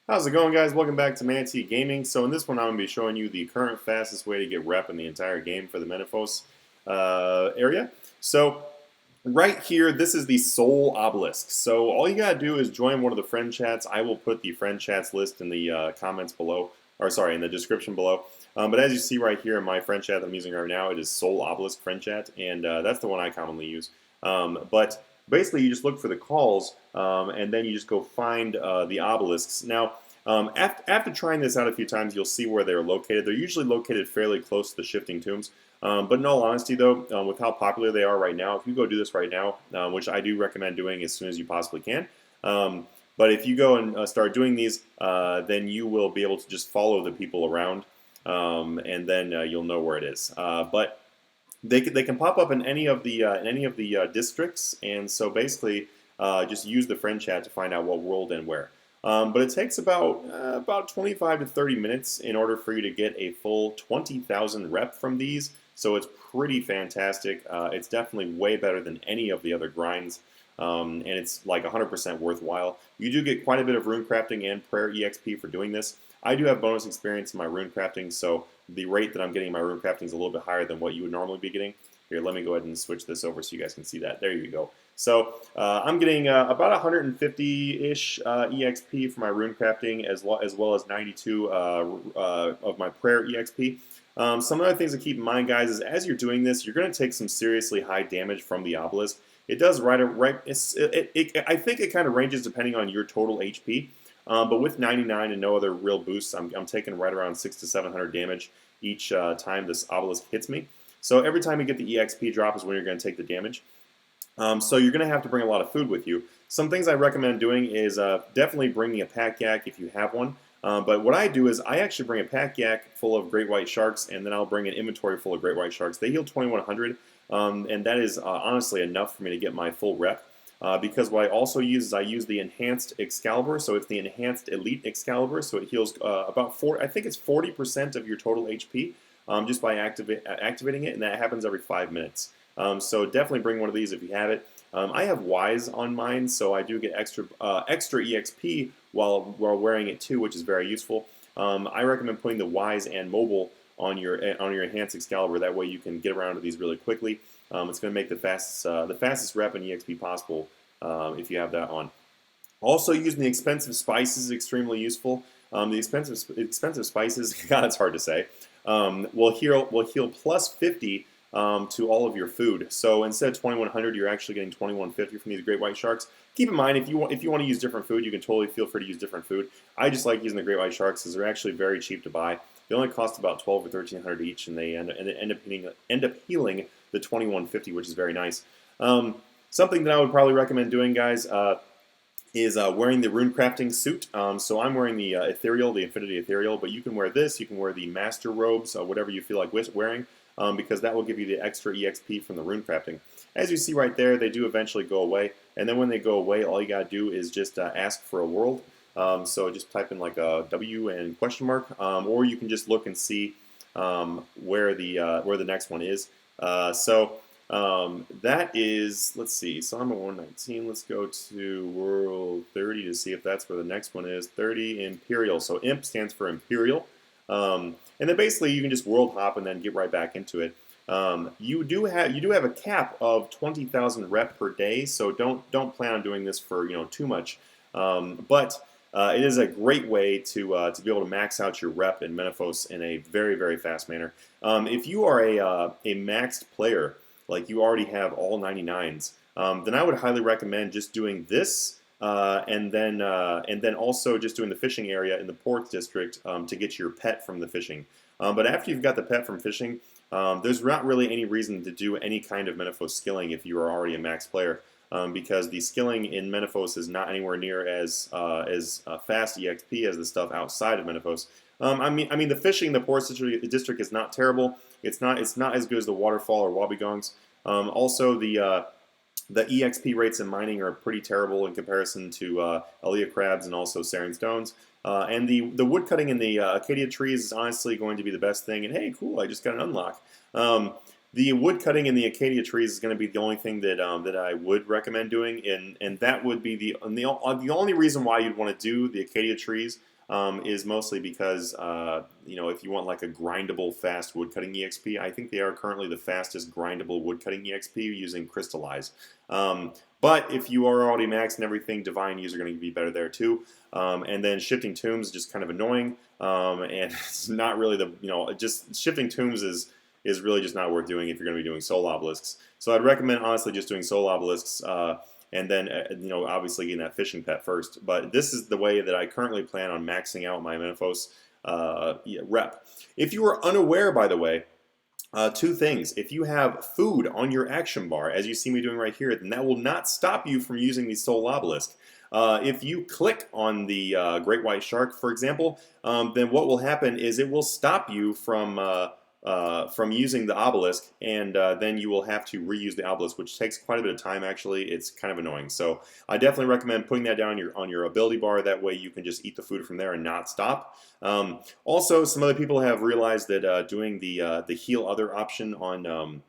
How's it going, guys? Welcome back to Manatee Gaming. So in this one, I'm going to be showing you the current fastest way to get rep in the entire game for the Menaphos area. So right here, this is the Soulobelisk. So all you got to do is join one of the friend chats. I will put the friend chats list in the comments below, or sorry, in the description below. But as you see right here in my friend chat that I'm using right now, it is Soulobelisk friend chat, and that's the one I commonly use. But basically, you just look for the calls, and then you just go find the obelisks. Now, after trying this out a few times, you'll see where they're located. They're usually located fairly close to the shifting tombs. But in all honesty, though, with how popular they are right now, if you go do this right now, which I do recommend doing as soon as you possibly can, but if you go and start doing these, then you will be able to just follow the people around, and then you'll know where it is. But they can pop up in any of the districts, and so basically just use the friend chat to find out what world and where. But it takes about 25 to 30 minutes in order for you to get a full 20,000 rep from these. So it's pretty fantastic. It's definitely way better than any of the other grinds. And it's like 100% worthwhile. You do get quite a bit of rune crafting and prayer EXP for doing this. I do have bonus experience in my rune crafting, so the rate that I'm getting my rune crafting is a little bit higher than what you would normally be getting. Here, let me go ahead and switch this over so you guys can see that. There you go. So I'm getting about 150-ish EXP for my rune crafting, as well as 92 of my prayer EXP. Some other things to keep in mind, guys, is as you're doing this, you're going to take some seriously high damage from the obelisk. It does I think it kind of ranges depending on your total HP. But with 99 and no other real boosts, I'm taking right around 600 to 700 damage each time this obelisk hits me. So every time you get the EXP drop is when you're going to take the damage. So you're going to have to bring a lot of food with you. Some things I recommend doing is definitely bringing a pack yak if you have one. But what I do is I actually bring a pack yak full of great white sharks, and then I'll bring an inventory full of great white sharks. They heal 2100, and that is honestly enough for me to get my full rep. Because what I also use is I use the enhanced Excalibur, so it's the enhanced elite Excalibur, so it heals about I think it's 40% of your total HP just by activating it, and that happens every 5 minutes. So definitely bring one of these if you have it. I have Wise on mine, so I do get extra EXP while wearing it too, which is very useful. I recommend putting the Wise and Mobile on your enhanced Excalibur. That way you can get around to these really quickly. It's going to make the fastest rep and EXP possible if you have that on. Also, using the expensive spices is extremely useful. The expensive spices, God, it's hard to say, will heal plus 50 to all of your food. So instead of 2100, you're actually getting 2150 from these great white sharks. Keep in mind, if you want to use different food, you can totally feel free to use different food. I just like using the great white sharks because they're actually very cheap to buy. They only cost about 12 or 1300 each, and they end up healing the 2150, which is very nice. Something that I would probably recommend doing, guys, is wearing the rune crafting suit. So I'm wearing the ethereal, the infinity ethereal, but you can wear this. You can wear the master robes, whatever you feel like wearing, because that will give you the extra EXP from the rune crafting. As you see right there, they do eventually go away, and then when they go away, all you gotta do is just ask for a world. So just type in like a W and question mark, or you can just look and see where the next one is. That is, let's see, so I'm at 119, let's go to World 30 to see if that's where the next one is. 30 Imperial, so IMP stands for Imperial. And then basically you can just world hop and then get right back into it. You do have a cap of 20,000 rep per day, so don't plan on doing this for too much. But it is a great way to be able to max out your rep in Menaphos in a very, very fast manner. If you are a maxed player, like you already have all 99s, then I would highly recommend just doing this, and then also just doing the fishing area in the port district to get your pet from the fishing. But after you've got the pet from fishing, there's not really any reason to do any kind of Menaphos skilling if you are already a max player, because the skilling in Menaphos is not anywhere near as fast EXP as the stuff outside of Menaphos. I mean, the fishing in the port district is not terrible. It's not as good as the waterfall or wobbegongs. Also, the EXP rates in mining are pretty terrible in comparison to Elia crabs and also Sarin stones. And the wood cutting in the Acacia trees is honestly going to be the best thing. And hey, cool! I just got an unlock. The wood cutting in the Acacia trees is going to be the only thing that I would recommend doing, and that would be the only reason why you'd want to do the Acacia trees is mostly because, you know, if you want like a grindable fast woodcutting EXP, I think they are currently the fastest grindable woodcutting EXP using Crystallize. But if you are already maxed and everything, Divine Use are going to be better there too. And then Shifting Tombs is just kind of annoying, and it's not really the, you know, just Shifting Tombs is really just not worth doing if you're going to be doing Soul Obelisks. So I'd recommend honestly just doing Soul Obelisks, and then you know, obviously getting that fishing pet first. But this is the way that I currently plan on maxing out my Menaphos rep. If you are unaware, by the way, two things. If you have food on your action bar, as you see me doing right here, then that will not stop you from using the Soul Obelisk. If you click on the Great White Shark, for example, then what will happen is it will stop you from using the obelisk, and then you will have to reuse the obelisk, which takes quite a bit of time. Actually, it's kind of annoying. So I definitely recommend putting that down on your ability bar. That way you can just eat the food from there and not stop. Also, some other people have realized that doing the heal other option on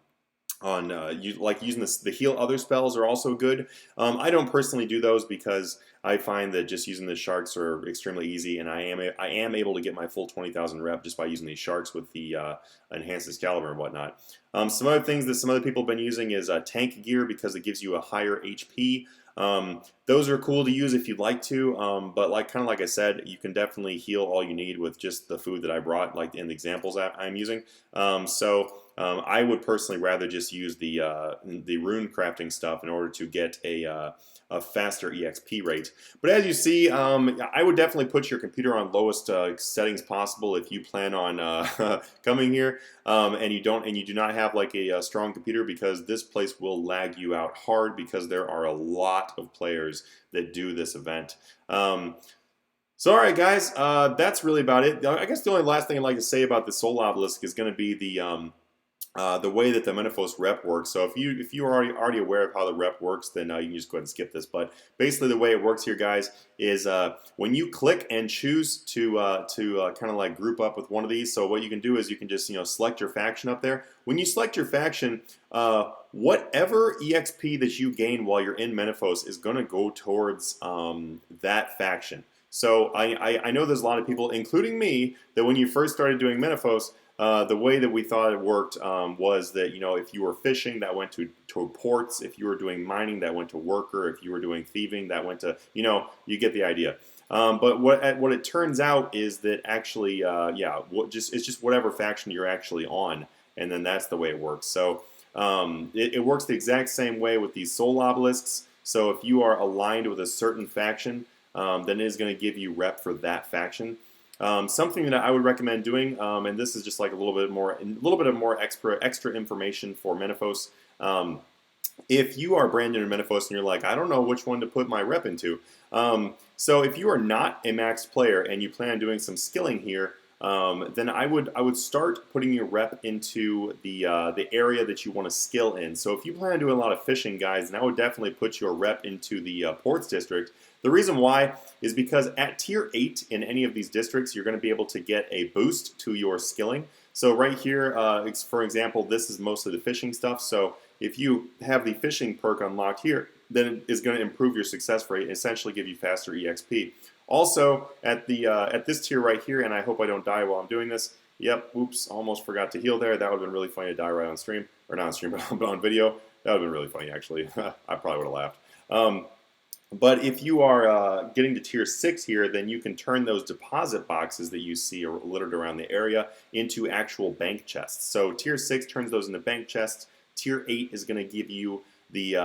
like using the heal other spells are also good. I don't personally do those because I find that just using the sharks are extremely easy, and I am able to get my full 20,000 rep just by using these sharks with the enhanced Excalibur and whatnot. Some other things that some other people have been using is tank gear because it gives you a higher HP. Those are cool to use if you'd like to, but kind of like I said, you can definitely heal all you need with just the food that I brought, like in the examples that I'm using. I would personally rather just use the rune crafting stuff in order to get a faster EXP rate. But as you see, I would definitely put your computer on lowest settings possible if you plan on coming here, and you do not have like a strong computer, because this place will lag you out hard because there are a lot of players that do this event. So alright guys, that's really about it. I guess the only last thing I'd like to say about the Soul Obelisk is going to be the way that the Menaphos rep works. So if you are already aware of how the rep works, then you can just go ahead and skip this. But basically the way it works here, guys, is when you click and choose to kind of like group up with one of these. So what you can do is you can just select your faction up there. When you select your faction, whatever EXP that you gain while you're in Menaphos is going to go towards that faction. So I know there's a lot of people, including me, that when you first started doing Menaphos, the way that we thought it worked was that, if you were fishing, that went to ports. If you were doing mining, that went to worker. If you were doing thieving, that went to, you get the idea. But what it turns out is that actually, it's just whatever faction you're actually on, and then that's the way it works. So it works the exact same way with these Soul Obelisks. So if you are aligned with a certain faction, then it is going to give you rep for that faction. Something that I would recommend doing, and this is just like a little bit of more extra information for Menaphos. If you are brand new to Menaphos and you're like, I don't know which one to put my rep into. So if you are not a maxed player and you plan on doing some skilling here, then I would start putting your rep into the area that you want to skill in. So if you plan on doing a lot of fishing, guys, then I would definitely put your rep into the ports district. The reason why is because at tier 8 in any of these districts, you're going to be able to get a boost to your skilling. So right here, for example, this is mostly the fishing stuff. So if you have the fishing perk unlocked here, then it is going to improve your success rate and essentially give you faster EXP. Also, at this tier right here, and I hope I don't die while I'm doing this. Yep, oops, almost forgot to heal there. That would have been really funny to die right on stream. Or not on stream, but on video. That would have been really funny, actually. I probably would have laughed. But if you are getting to tier 6 here, then you can turn those deposit boxes that you see littered around the area into actual bank chests. So tier 6 turns those into bank chests. Tier 8 is going to give you the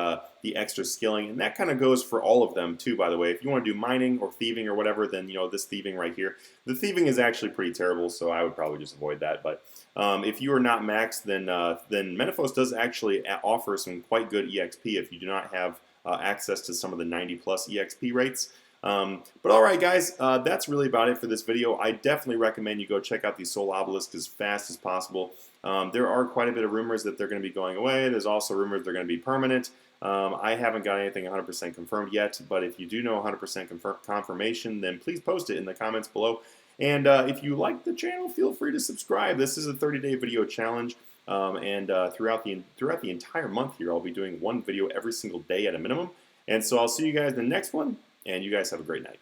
extra skilling, and that kind of goes for all of them too, by the way. If you want to do mining or thieving or whatever, then this thieving right here. The thieving is actually pretty terrible, so I would probably just avoid that. But if you are not maxed, then Menaphos does actually offer some quite good EXP if you do not have access to some of the 90+ EXP rates. But alright guys, that's really about it for this video. I definitely recommend you go check out the Soul Obelisk as fast as possible. There are quite a bit of rumors that they're going to be going away. There's also rumors they're going to be permanent. I haven't got anything 100% confirmed yet, but if you do know 100% confirmation, then please post it in the comments below. And if you like the channel, feel free to subscribe. This is a 30-day video challenge. Throughout the entire month here, I'll be doing one video every single day at a minimum. And so I'll see you guys in the next one, and you guys have a great night.